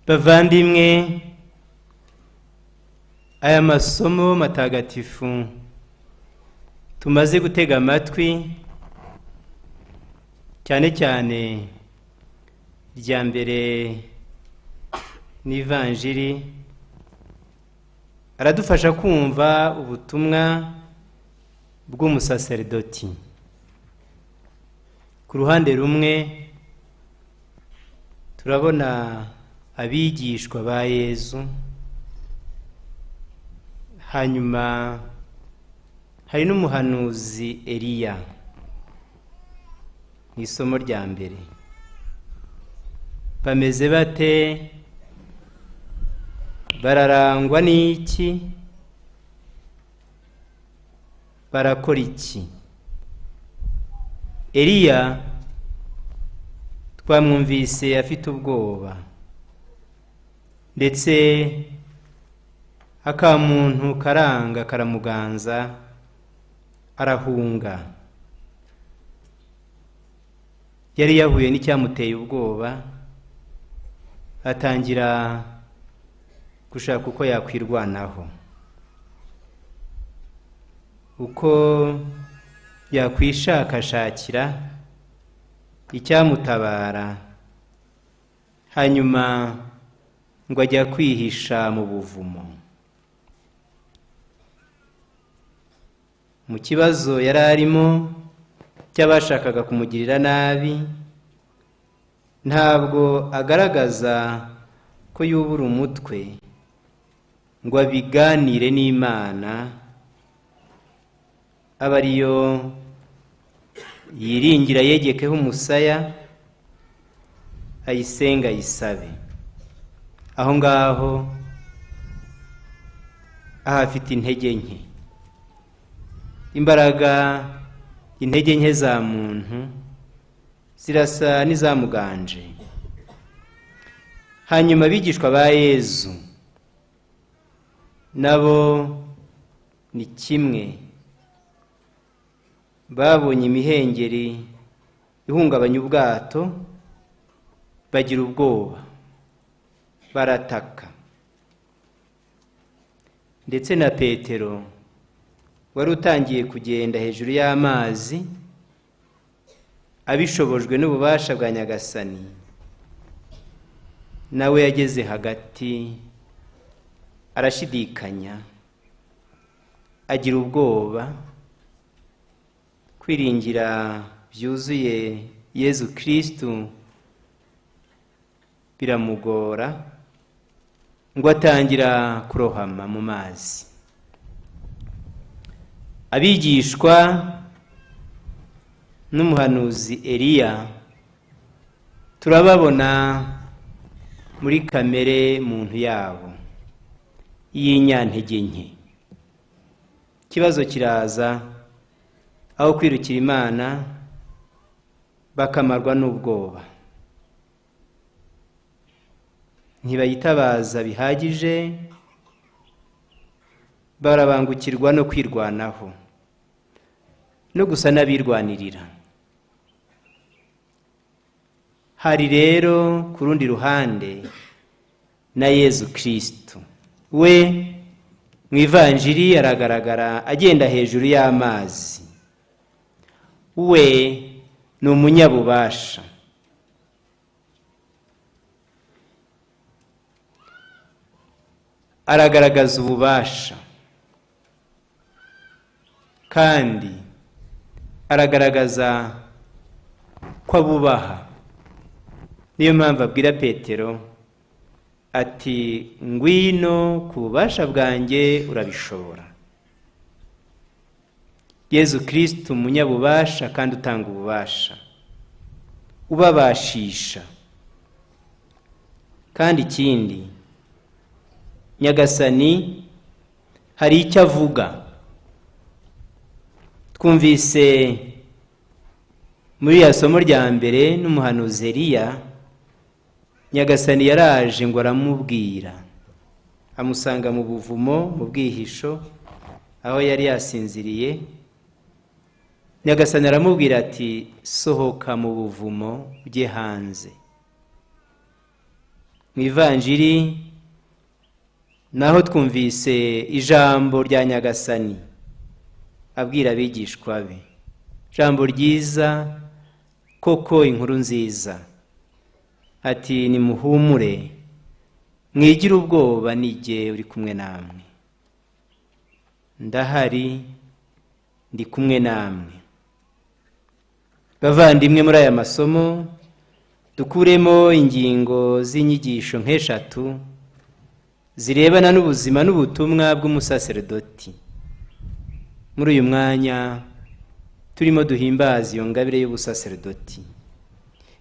Bavandimwe, aya masomo matagatifu tumaze gutega amatwi, cyane cyane irya mbere n'ivanjiri, aradufasha kumva ubutumwa bw'umusaserdoti. Ku ruhande rumwe turabona abigishwa ba Yezu, hanyuma hari n'umuhanuzi Eliya mu isomo rya mbere. Bameze bate? Bararangwa n'iki? Barakora iki? Eliya twamwumvise afite ubwoba, ndetse akamuntu karanga karamuganza, arahunga. Yari yahuye n'icyamuteye ubwoba, atangira gushaka uko yakwirwanaho, uko yakwishakashakira icyamutabara, hanyuma ngo ajya kwihisha mu buvumo. Mu kibazo yari arimo cy'abashakaga kumugirira nabi, ntabwo agaragaza ko yubura umutwe ngo abiganire n'Imana, aba ariyo yiringira, yegekeho umusaya, ayisenga, ayisabe. Aho ngaho ahafite intege nke. Imbaraga, intege nke za muntu zirasa n'izamuganje. Hanyuma abigishwa ba Yezu nabo ni kimwe, babonye imihengeri ihungabanya ubwato, bagira ubwoba, barataka. Ndetse na Petero wari utangiye kugenda hejuru y'amazi, abishobojwe n'ububasha bwa Nyagasani, nawe yageze hagati, arashidikanya, agira ubwoba. Kwiringira byuzuye Yezu Kristu biramugora, ngo atangira kurohama mu mazi. Abigishwa n'umuhanuzi Eliya turababona muri kamere muntu yabo y'inyantege nke. Ikibazo kiraza, aho kwirukira Imana bakamarwa n'ubwoba, ntibayitabaza bihagije, barabangukirwa no kwirwanaho no gusa n'abirwanirira. Hari rero ku rundi ruhande na Yezu Kristu, we mu ivanjiri aragaragara agenda hejuru y'amazi. We ni umunyabubasha, aragaragaza ububasha, kandi aragaragaza ko abubaha. Niyo mpamvu abwira Petero ati, ngwino, ku bubasha bwanjye urabishobora. Yezu Kristu umunyabubasha kandi utanga ububasha, ubabashisha. Kandi ikindi, Nyagasani hari icyo avuga. Twumvise muri ya somo rya mbere n'umuhanuzi Eliya, Nyagasani yaraje ngo aramubwira, amusanga mu buvumo, mu bwihisho, aho yari yasinziriye. Nyagasani aramubwira ati, sohoka mu buvumo ujye hanze. mu ivanjiri naho twumvise ijambo rya Nyagasani abwira abigishwa be, ijambo ryiza koko, inkuru nziza, ati nimuhumure mwigire ubwoba, nijye uri kumwe namwe, ndahari ndi kumwe namwe. Bavandimwe, muri aya masomo dukuremo ingingo z'inyigisho nk'eshatu zirebana n'ubuzima n'ubutumwa bw'umusaserdoti. Muri uyu mwanya turimo duhimbaza iyo ngabire y'ubusaserdoti.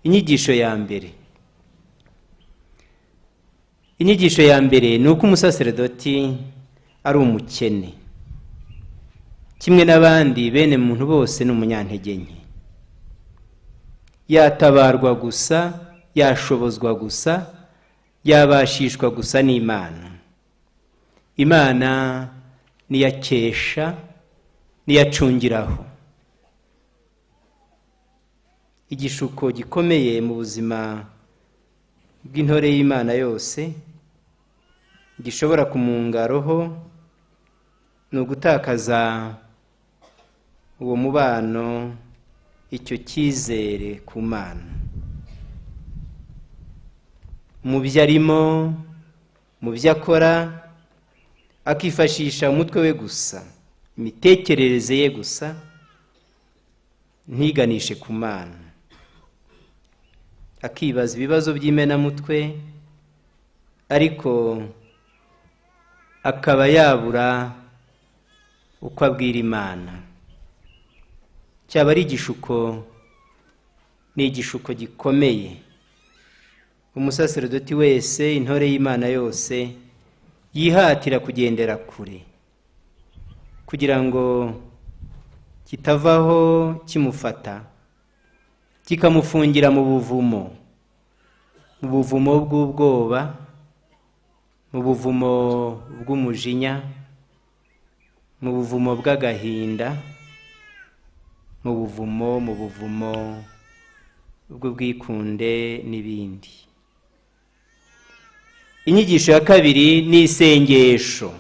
Inyigisho ya mbere ni uko umusaserdoti ari umukene, kimwe n'abandi bene muntu bose ni umunyantege nke. Yatabarwa gusa, yashobozwa gusa, yabashishwa gusa n'Imana. Imana niyakesha, niyacungiraho. Igishuko gikomeye mu buzima bw'intore y'Imana yose gishobora kumunga roho ni ugutakaza uwo mubano, icyo cyizere ku Mana. Mu byo arimo, mu byo akora, akifashisha umutwe we gusa, imitekerereze ye gusa, ntiganishe ku Mana. Akibaza ibibazo by'imenamutwe, ariko akaba yabura uko abwira Imana. Cyaba ari igishuko, ni igishuko gikomeye. Umusaserdoti wese, intore y'Imana yose, yihatira kugendera kure, kugira ngo kitavaho kimufata kikamufungira mu buvumo bw'ubwoba, mu buvumo bw'umujinya, mu buvumo bw'agahinda, mu buvumo bw'ubwikunde n'ibindi. Inyigisho ya kabiri ni isengesho.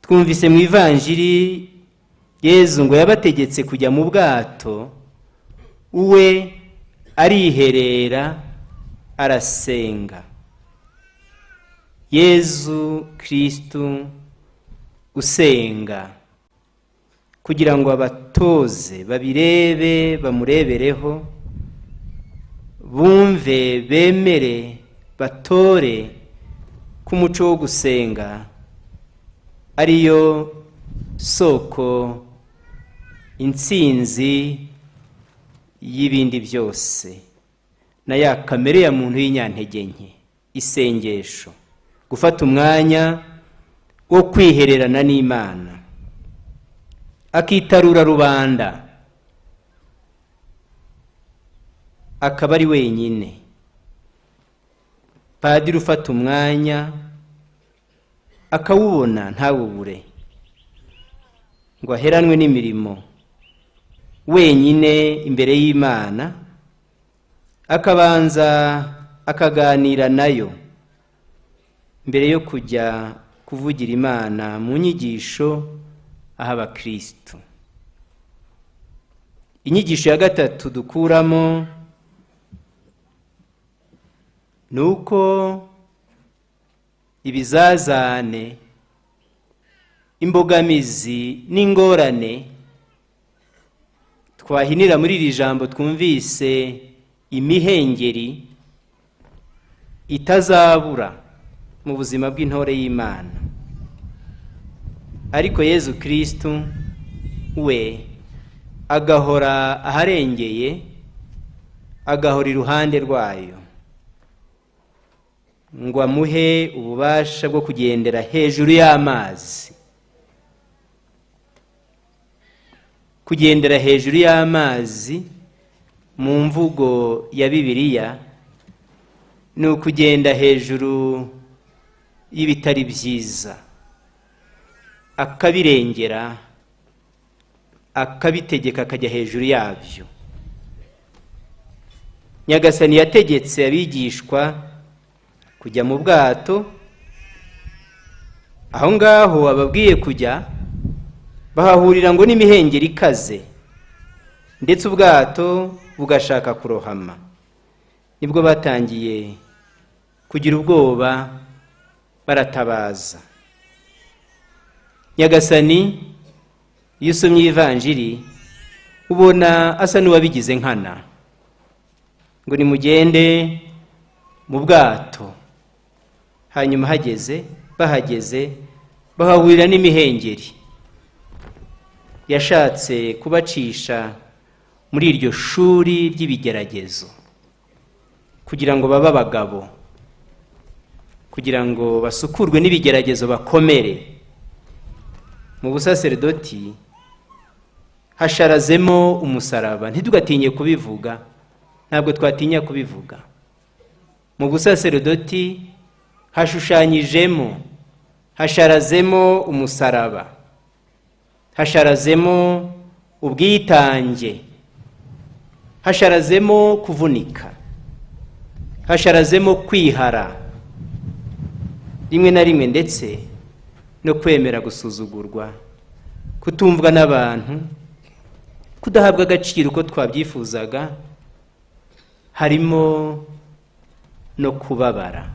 Twumvise mu ivanjiri Yezu ngo yabategetse kujya mu bwato, we ariherera arasenga. Yezu Kristu usenga, kugira ngo abatoze, babirebe, bamurebereho, bumve, bemere, batore ko umuco wo gusenga ariyo soko, intsinzi y'ibindi byose, na ya kamere ya muntu y'inyantege nke. Isengesho, gufata umwanya wo kwihererana n'Imana, akitarura rubanda, akaba ari wenyine. Padiri ufata umwanya akawubona ntawubure, ngo aheranwe n'imirimo, wenyine imbere y'Imana, akabanza akaganira nayo mbere yo kujya kuvugira Imana mu nyigisho aha abakristo. Inyigisho ya gatatu dukuramo ni uko ibizazane, imbogamizi n'ingorane twahinira muri iri jambo twumvise, imihengeri itazabura mu buzima bw'intore y'Imana. Ariko Yezu Kristu we agahora aharengeye, agahora iruhande rwayo, ngo amuhe ububasha bwo kugendera hejuru y'amazi. Kugendera hejuru y'amazi mu mvugo ya Bibiliya ni ukugenda hejuru y'ibitari byiza, akabirengera, akabitegeka, akajya hejuru yabyo. Nyagasani yategetse abigishwa kujya mu bwato. Aho ngaho ababwiye kujya bahahurira ngo n'imihengeri ikaze, ndetse ubwato bugashaka kurohama. Nibwo batangiye kugira ubwoba, baratabaza. Nyagasani iyo usomye ivanjiri ubona asa n'uwabigize nkana, ngo nimugende mu bwato. Hanyuma bahageze bahahurira n'imihengeri. Yashatse kubacisha muri iryo shuri ry'ibigeragezo kugira ngo babe abagabo, kugira ngo basukurwe n'ibigeragezo bakomere. Mu busaserdoti hasharazemo umusaraba. Ntidugatinye kubivuga, ntabwo twatinya kubivuga. Mu busaserdoti hasharazemo umusaraba, hasharazemo ubwitange, hasharazemo kuvunika, hasharazemo kwihara, rimwe na rimwe ndetse no kwemera gusuzugurwa, kutumvwa n'abantu, kudahabwa agaciro uko twabyifuzaga. Harimo no kubabara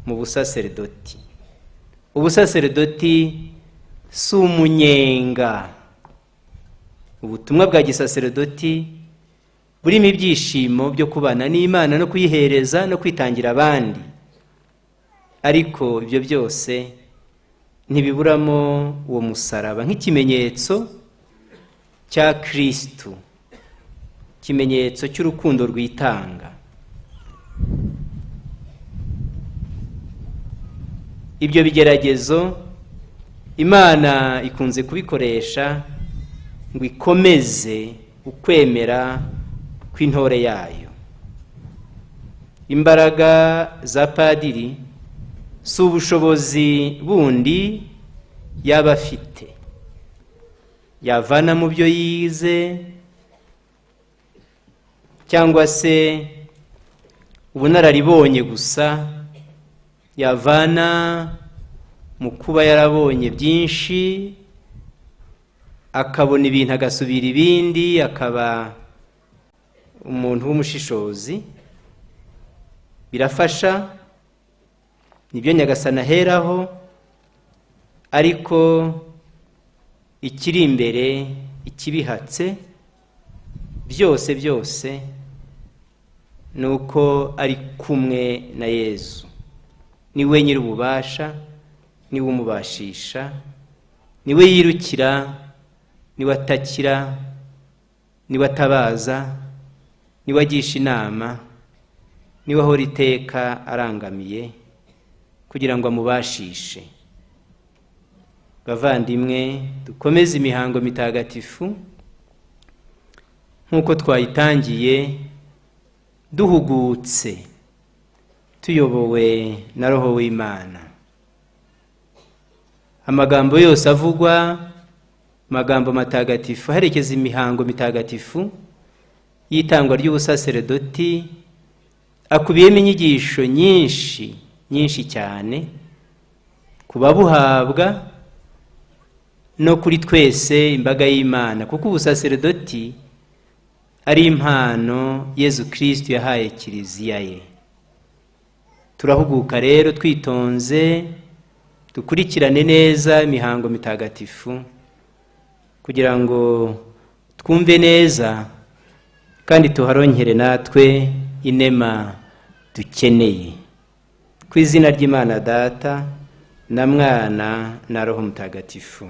mu busaserdoti. Ubusaserdoti si umunyenga. Ubutumwa bwa gisaserdoti burimo ibyishimo byo kubana n'Imana no kuyihereza no kwitangira abandi. Ariko ibyo byose ntibiburamo uwo musaraba nk'ikimenyetso cya Kristo, ikimenyetso cy'urukundo rwitanga. Ibyo bigeragezo Imana ikunze kubikoresha ngo ikomeze ukwemera kw'intore yayo. Imbaraga za padiri si ubushobozi bundi yaba afite yavana mu byo yize, cyangwa se ubunararibonye gusa yavana mu kuba yarabonye byinshi, akabona ibintu agasubira ibindi, akaba umuntu w'umushishozi. Birafasha, nibyo Nyagasani aheraho, ariko ikiri imbere, ikibihatse byose ni uko ari kumwe na Yezu. Niwe nyir'ububasha, niwe umubashisha, niwe yirukira, niwe atakira, niwe atabaza, niwe agisha inama, niwe ahora iteka arangamiye kugira ngo amubashishe. Bavandimwe, dukomeze imihango mitagatifu nk'uko twayitangiye, duhugutse, tuyobowe na Roho w'Imana. Amagambo yose avugwa, amagambo matagatifu herekeza imihango mitagatifu y'itangwa ry'ubusaserdoti, akubiyemo inyigisho nyinshi cyane ku babuhabwa no kuri twese imbaga y'Imana, kuko ubusaserdoti ari impano Yezu Kristo yahaye Kiliziya ye. Turahuguka rero twitonze, dukurikirane neza imihango mitagatifu kugira ngo twumve neza kandi tuharonkere natwe inema dukeneye. Ku izina ry'Imana Data na Mwana na Roho Mutagatifu.